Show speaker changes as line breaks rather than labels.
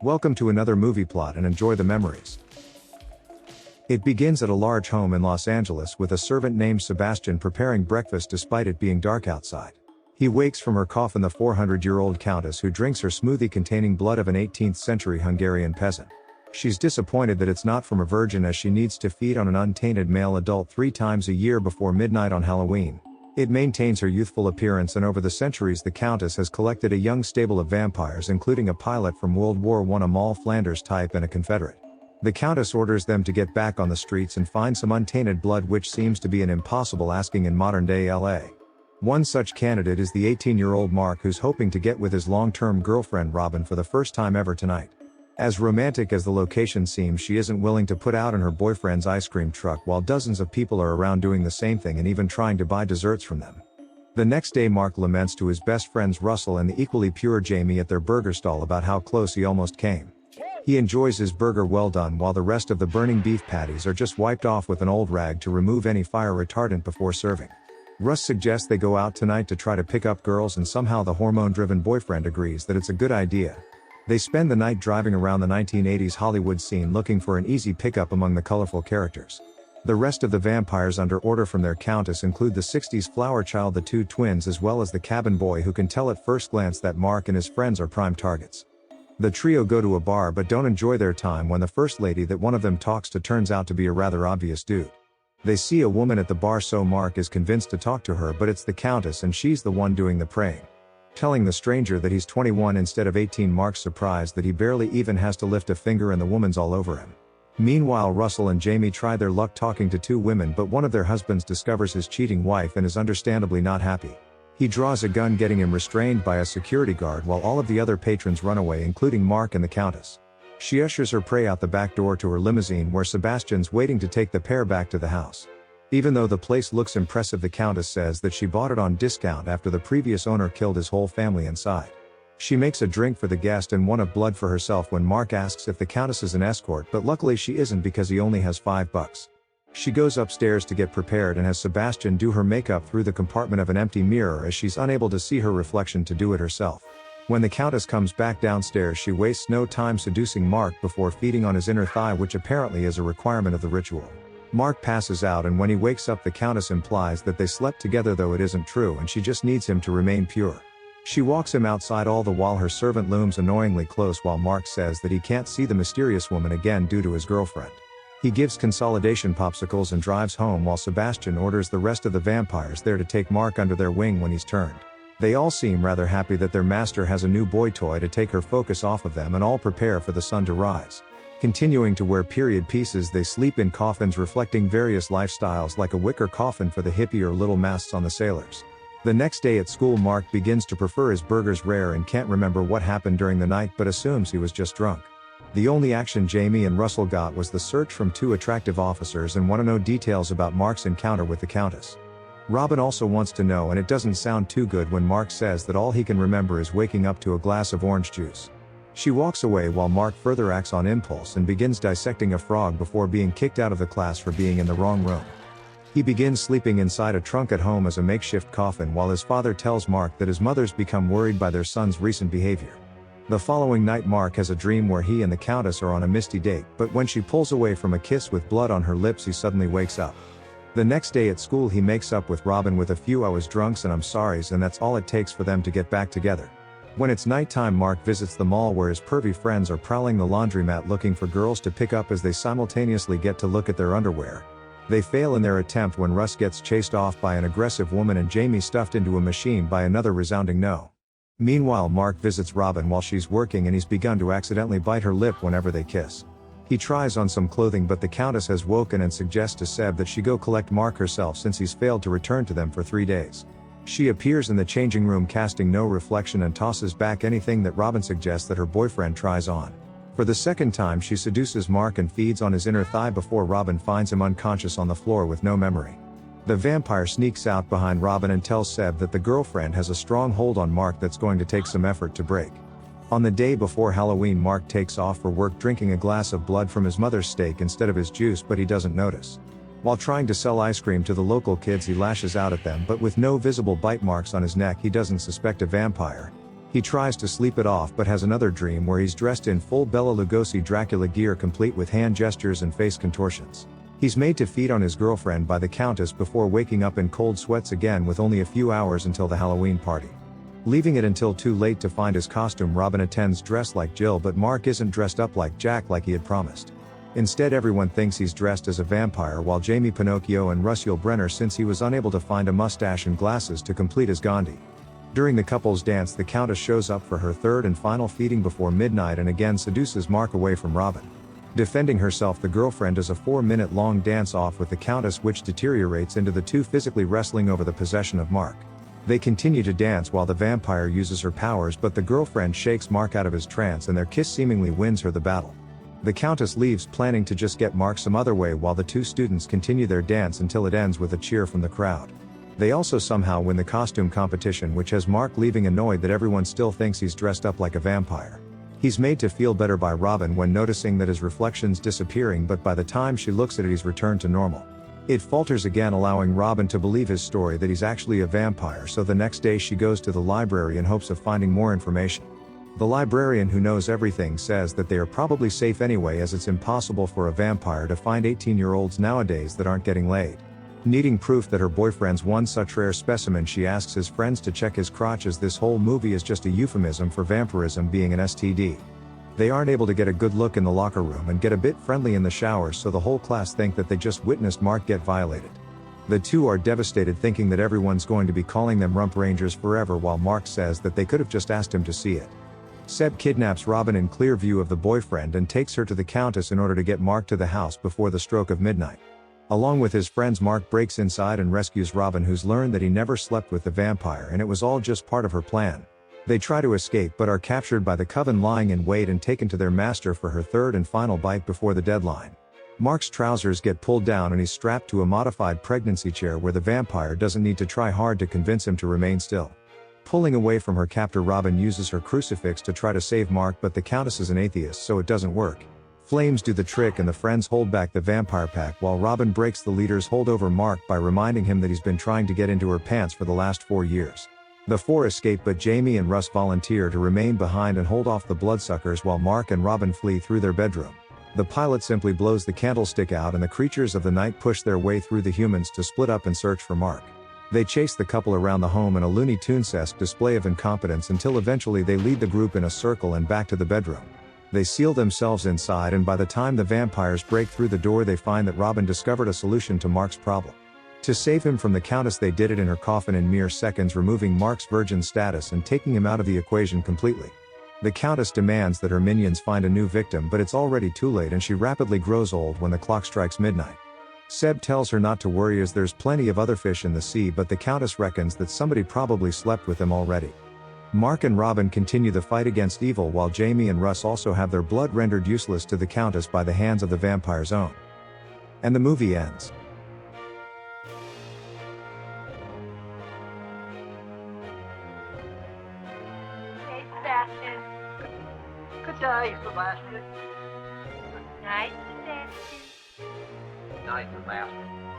Welcome to another movie plot and enjoy the memories. It begins at a large home in Los Angeles with a servant named Sebastian preparing breakfast despite it being dark outside. He wakes from her coffin the 400-year-old Countess who drinks her smoothie containing blood of an 18th century Hungarian peasant. She's disappointed that it's not from a virgin as she needs to feed on an untainted male adult 3 times a year before midnight on Halloween. It maintains her youthful appearance, and over the centuries the Countess has collected a young stable of vampires, including a pilot from World War I, a Moll Flanders type, and a Confederate. The Countess orders them to get back on the streets and find some untainted blood, which seems to be an impossible asking in modern-day LA. One such candidate is the 18-year-old Mark, who's hoping to get with his long-term girlfriend Robin for the first time ever tonight. As romantic as the location seems, she isn't willing to put out in her boyfriend's ice cream truck while dozens of people are around doing the same thing and even trying to buy desserts from them. The next day Mark laments to his best friends Russell and the equally pure Jamie at their burger stall about how close he almost came. He enjoys his burger well done while the rest of the burning beef patties are just wiped off with an old rag to remove any fire retardant before serving. Russ suggests they go out tonight to try to pick up girls, and somehow the hormone-driven boyfriend agrees that it's a good idea. They spend the night driving around the 1980s Hollywood scene looking for an easy pickup among the colorful characters. The rest of the vampires under order from their Countess include the 60s flower child, the 2 twins, as well as the cabin boy who can tell at first glance that Mark and his friends are prime targets. The trio go to a bar but don't enjoy their time when the first lady that one of them talks to turns out to be a rather obvious dude. They see a woman at the bar, so Mark is convinced to talk to her, but it's the Countess and she's the one doing the praying. Telling the stranger that he's 21 instead of 18, Mark's surprised that he barely even has to lift a finger and the woman's all over him. Meanwhile, Russell and Jamie try their luck talking to 2 women, but one of their husbands discovers his cheating wife and is understandably not happy. He draws a gun, getting him restrained by a security guard while all of the other patrons run away, including Mark and the Countess. She ushers her prey out the back door to her limousine where Sebastian's waiting to take the pair back to the house. Even though the place looks impressive, the Countess says that she bought it on discount after the previous owner killed his whole family inside. She makes a drink for the guest and one of blood for herself when Mark asks if the Countess is an escort, but luckily she isn't because he only has $5. She goes upstairs to get prepared and has Sebastian do her makeup through the compartment of an empty mirror as she's unable to see her reflection to do it herself. When the Countess comes back downstairs, she wastes no time seducing Mark before feeding on his inner thigh, which apparently is a requirement of the ritual. Mark passes out, and when he wakes up the Countess implies that they slept together, though it isn't true, and she just needs him to remain pure. She walks him outside, all the while her servant looms annoyingly close while Mark says that he can't see the mysterious woman again due to his girlfriend. He gives consolidation popsicles and drives home while Sebastian orders the rest of the vampires there to take Mark under their wing when he's turned. They all seem rather happy that their master has a new boy toy to take her focus off of them, and all prepare for the sun to rise. Continuing to wear period pieces, they sleep in coffins reflecting various lifestyles, like a wicker coffin for the hippie or little masks on the sailors. The next day at school, Mark begins to prefer his burgers rare and can't remember what happened during the night, but assumes he was just drunk. The only action Jamie and Russell got was the search from 2 attractive officers and want to know details about Mark's encounter with the Countess. Robin also wants to know, and it doesn't sound too good when Mark says that all he can remember is waking up to a glass of orange juice. She walks away while Mark further acts on impulse and begins dissecting a frog before being kicked out of the class for being in the wrong room. He begins sleeping inside a trunk at home as a makeshift coffin while his father tells Mark that his mother's become worried by their son's recent behavior. The following night Mark has a dream where he and the Countess are on a misty date, but when she pulls away from a kiss with blood on her lips he suddenly wakes up. The next day at school he makes up with Robin with a few "I was drunks and I'm sorries," and that's all it takes for them to get back together. When it's nighttime, Mark visits the mall where his pervy friends are prowling the laundromat looking for girls to pick up as they simultaneously get to look at their underwear. They fail in their attempt when Russ gets chased off by an aggressive woman and Jamie stuffed into a machine by another resounding no. Meanwhile, Mark visits Robin while she's working and he's begun to accidentally bite her lip whenever they kiss. He tries on some clothing, but the Countess has woken and suggests to Seb that she go collect Mark herself since he's failed to return to them for 3 days. She appears in the changing room casting no reflection and tosses back anything that Robin suggests that her boyfriend tries on. For the second time she seduces Mark and feeds on his inner thigh before Robin finds him unconscious on the floor with no memory. The vampire sneaks out behind Robin and tells Seb that the girlfriend has a strong hold on Mark that's going to take some effort to break. On the day before Halloween, Mark takes off for work drinking a glass of blood from his mother's steak instead of his juice, but he doesn't notice. While trying to sell ice cream to the local kids he lashes out at them, but with no visible bite marks on his neck he doesn't suspect a vampire. He tries to sleep it off but has another dream where he's dressed in full Bela Lugosi Dracula gear complete with hand gestures and face contortions. He's made to feed on his girlfriend by the Countess before waking up in cold sweats again with only a few hours until the Halloween party. Leaving it until too late to find his costume, Robin attends dressed like Jill, but Mark isn't dressed up like Jack like he had promised. Instead, everyone thinks he's dressed as a vampire, while Jamie Pinocchio and Russ Brenner, since he was unable to find a mustache and glasses to complete his Gandhi. During the couple's dance, the Countess shows up for her third and final feeding before midnight and again seduces Mark away from Robin. Defending herself, the girlfriend does a 4-minute-long dance-off with the Countess, which deteriorates into the two physically wrestling over the possession of Mark. They continue to dance while the vampire uses her powers, but the girlfriend shakes Mark out of his trance and their kiss seemingly wins her the battle. The Countess leaves, planning to just get Mark some other way, while the two students continue their dance until it ends with a cheer from the crowd. They also somehow win the costume competition, which has Mark leaving annoyed that everyone still thinks he's dressed up like a vampire. He's made to feel better by Robin when noticing that his reflection's disappearing, but by the time she looks at it, he's returned to normal. It falters again, allowing Robin to believe his story that he's actually a vampire, so the next day she goes to the library in hopes of finding more information. The librarian, who knows everything, says that they are probably safe anyway, as it's impossible for a vampire to find 18-year-olds nowadays that aren't getting laid. Needing proof that her boyfriend's one such rare specimen, she asks his friends to check his crotch, as this whole movie is just a euphemism for vampirism being an STD. They aren't able to get a good look in the locker room and get a bit friendly in the showers, so the whole class think that they just witnessed Mark get violated. The two are devastated, thinking that everyone's going to be calling them Rump Rangers forever, while Mark says that they could have just asked him to see it. Seb kidnaps Robin in clear view of the boyfriend and takes her to the Countess in order to get Mark to the house before the stroke of midnight. Along with his friends, Mark breaks inside and rescues Robin, who's learned that he never slept with the vampire and it was all just part of her plan. They try to escape but are captured by the coven lying in wait and taken to their master for her third and final bite before the deadline. Mark's trousers get pulled down and he's strapped to a modified pregnancy chair where the vampire doesn't need to try hard to convince him to remain still. Pulling away from her captor, Robin uses her crucifix to try to save Mark, but the Countess is an atheist, so it doesn't work. Flames do the trick and the friends hold back the vampire pack, while Robin breaks the leader's hold over Mark by reminding him that he's been trying to get into her pants for the last 4 years. The four escape, but Jamie and Russ volunteer to remain behind and hold off the bloodsuckers while Mark and Robin flee through their bedroom. The pilot simply blows the candlestick out and the creatures of the night push their way through the humans to split up and search for Mark. They chase the couple around the home in a Looney Tunes-esque display of incompetence until eventually they lead the group in a circle and back to the bedroom. They seal themselves inside, and by the time the vampires break through the door, they find that Robin discovered a solution to Mark's problem. To save him from the Countess, they did it in her coffin in mere seconds, removing Mark's virgin status and taking him out of the equation completely. The Countess demands that her minions find a new victim, but it's already too late and she rapidly grows old when the clock strikes midnight. Seb tells her not to worry as there's plenty of other fish in the sea, but the Countess reckons that somebody probably slept with them already. Mark and Robin continue the fight against evil, while Jamie and Russ also have their blood rendered useless to the Countess by the hands of the vampire's own. And the movie ends.
Hey, Sebastian.
Good night, Sebastian.
Good night, Sebastian.
Good night, Sebastian.